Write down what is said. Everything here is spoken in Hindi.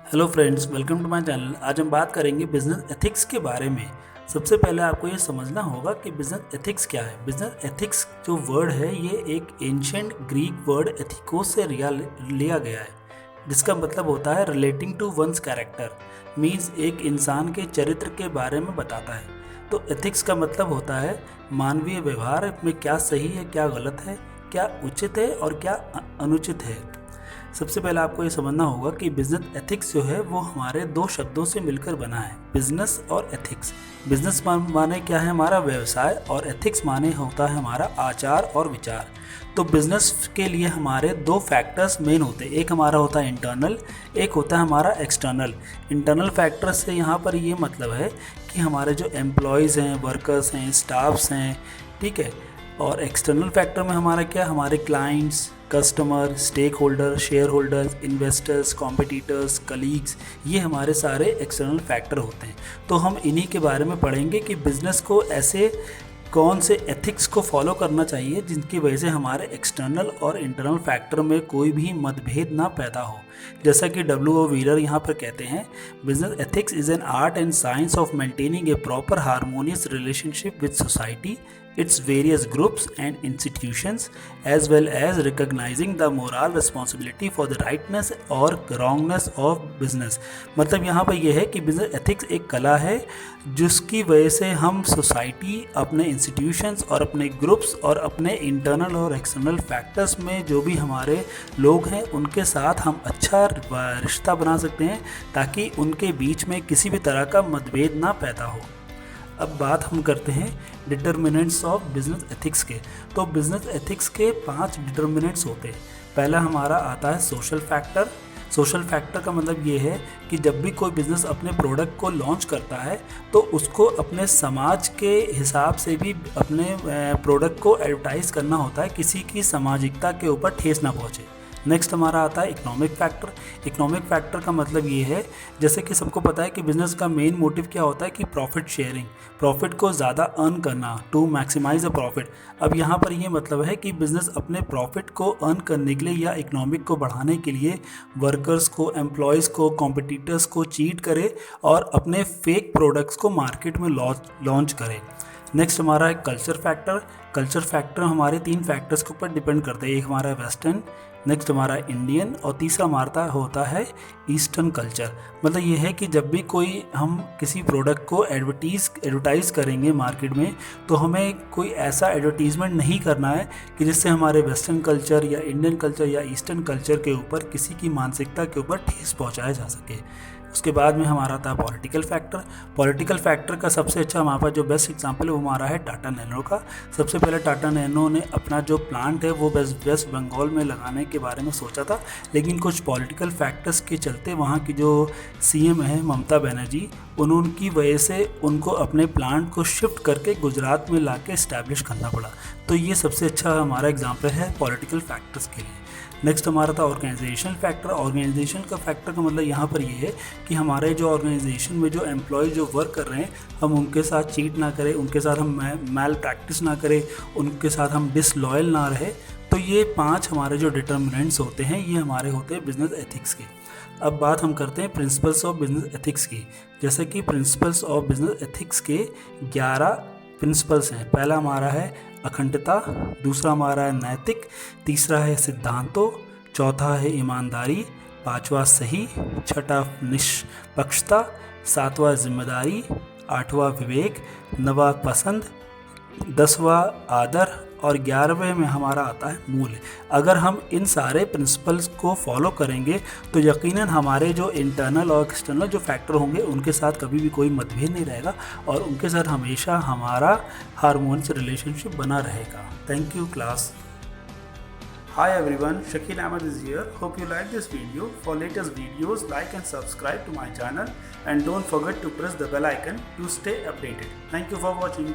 Hello friends, welcome to my channel. आज हम बात करेंगे बिजनेस एथिक्स के बारे में। सबसे पहले आपको ये समझना होगा कि बिजनेस एथिक्स क्या है। बिजनेस एथिक्स जो वर्ड है ये एक एंशिएंट ग्रीक वर्ड एथिकोस से लिया गया है, जिसका मतलब होता है relating to one's character. Means एक इंसान के चरित्र के बारे में बताता है। तो एथिक्स का मतलब होता है मानवीय व्यवहार में क्या सही है, क्या गलत है, क्या उचित है और क्या अनुचित है। सबसे पहले आपको ये समझना होगा कि बिजनेस एथिक्स जो है वो हमारे दो शब्दों से मिलकर बना है, बिजनेस और एथिक्स। बिजनेस माने क्या है, हमारा व्यवसाय, और एथिक्स माने होता है हमारा आचार और विचार। तो बिजनेस के लिए हमारे दो फैक्टर्स मेन होते हैं, एक हमारा होता है इंटरनल, एक होता है हमारा एक्सटर्नल। इंटरनल फैक्टर से यहाँ पर ये मतलब है कि हमारे जो एम्प्लॉयज़ हैं, वर्कर्स हैं, स्टाफ्स हैं, ठीक है। और एक्सटर्नल फैक्टर में हमारा क्या, हमारे clients, customer, stake holder, share holders, investors, competitors, colleagues, ये हमारे सारे एक्सटर्नल फैक्टर होते हैं। तो हम इन्हीं के बारे में पढ़ेंगे कि बिज़नेस को ऐसे कौन से एथिक्स को फॉलो करना चाहिए जिनकी वजह से हमारे एक्सटर्नल और इंटरनल फैक्टर में कोई भी मतभेद ना पैदा हो। जैसा कि W.O. व्हीलर यहाँ पर कहते हैं, business ethics is an art and science of maintaining A proper harmonious relationship with society, its various groups and institutions, as well as recognizing the moral responsibility for the rightness or wrongness of business। मतलब यहाँ पर यह है कि बिजनेस एथिक्स एक कला है जिसकी वजह से हम सोसाइटी, अपने इंस्टीट्यूशंस और अपने ग्रुप्स और अपने इंटरनल और एक्सटर्नल फैक्टर्स में जो भी हमारे लोग हैं उनके साथ हम अच्छा रिश्ता बना सकते हैं, ताकि उनके बीच में किसी भी तरह का मतभेद ना पैदा हो। अब बात हम करते हैं डिटर्मिनेंट्स ऑफ बिजनेस एथिक्स के। तो बिजनेस एथिक्स के 5 डिटर्मिनेंट्स होते हैं। पहला हमारा आता है सोशल फैक्टर। सोशल फैक्टर का मतलब ये है कि जब भी कोई बिज़नेस अपने प्रोडक्ट को लॉन्च करता है तो उसको अपने समाज के हिसाब से भी अपने प्रोडक्ट को एडवर्टाइज़ करना होता है, किसी की सामाजिकता के ऊपर ठेस ना पहुँचे। नेक्स्ट हमारा आता है इकोनॉमिक फैक्टर। इकोनॉमिक फैक्टर का मतलब ये है, जैसे कि सबको पता है कि बिज़नेस का मेन मोटिव क्या होता है कि प्रॉफिट शेयरिंग, प्रॉफिट को ज़्यादा अर्न करना, टू मैक्सिमाइज द प्रॉफिट। अब यहाँ पर ये मतलब है कि बिज़नेस अपने प्रॉफिट को अर्न करने के लिए या इकोनॉमिक को बढ़ाने के लिए वर्कर्स को, एम्प्लॉयज़ को, कॉम्पिटिटर्स को चीट करे और अपने फेक प्रोडक्ट्स को मार्केट में लॉन्च करे। नेक्स्ट हमारा है कल्चर फैक्टर। कल्चर फैक्टर हमारे 3 फैक्टर्स के ऊपर डिपेंड करते हैं। एक हमारा वेस्टर्न, नेक्स्ट हमारा इंडियन और तीसरा हमारा होता है ईस्टर्न कल्चर। मतलब ये है कि जब भी कोई हम किसी प्रोडक्ट को एडवर्टाइज़ करेंगे मार्केट में, तो हमें कोई ऐसा एडवर्टीज़मेंट नहीं करना है कि जिससे हमारे वेस्टर्न कल्चर या इंडियन कल्चर या ईस्टर्न कल्चर के ऊपर किसी की मानसिकता के ऊपर ठेस पहुँचाया जा सके। उसके बाद में हमारा था पॉलिटिकल फैक्टर। पॉलिटिकल फैक्टर का सबसे अच्छा हमारे पास जो बेस्ट एग्जांपल है वो हमारा है टाटा नैनो का। सबसे पहले टाटा नैनो ने अपना जो प्लांट है वो वेस्ट बंगाल में लगाने के बारे में सोचा था, लेकिन कुछ पॉलिटिकल फैक्टर्स के चलते वहाँ की जो CM है ममता बनर्जी, उनकी वजह से उनको अपने प्लांट को शिफ्ट करके गुजरात में ला के इस्टेब्लिश करना पड़ा। तो ये सबसे अच्छा हमारा एग्जाम्पल है पॉलिटिकल फैक्टर्स के लिए। नेक्स्ट हमारा था ऑर्गेनाइजेशन फैक्टर। ऑर्गेनाइजेशन का फैक्टर का मतलब यहाँ पर ये है कि हमारे जो ऑर्गेनाइजेशन में जो एम्प्लॉय जो वर्क कर रहे हैं, हम उनके साथ चीट ना करें, उनके साथ हम मैल प्रैक्टिस ना करें, उनके साथ हम डिसलॉयल ना रहे। तो ये 5 हमारे जो डिटर्मिनेंट्स होते हैं ये हमारे होते हैं बिजनेस एथिक्स के। अब बात हम करते हैं प्रिंसिपल्स ऑफ बिजनेस एथिक्स की। जैसे कि प्रिंसिपल्स ऑफ बिजनेस एथिक्स के 11 प्रिंसिपल्स हैं। पहला हमारा है अखंडता, दूसरा हमारा है नैतिक, तीसरा है सिद्धांतों, चौथा है ईमानदारी, पांचवा सही, छठा निष्पक्षता, सातवां जिम्मेदारी, आठवां विवेक, नवा पसंद, 10वां आदर और 11वें में हमारा आता है मूल्य। अगर हम इन सारे प्रिंसिपल्स को फॉलो करेंगे तो यकीनन हमारे जो इंटरनल और एक्सटर्नल जो फैक्टर होंगे उनके साथ कभी भी कोई मतभेद नहीं रहेगा और उनके साथ हमेशा हमारा हार्मोनियस रिलेशनशिप बना रहेगा। Thank you class. Hi everyone, Shakil Ahmed is here. Hope you like this video. For latest videos, like and subscribe to my channel and don't forget to press the bell icon to stay updated. Thank you for watching.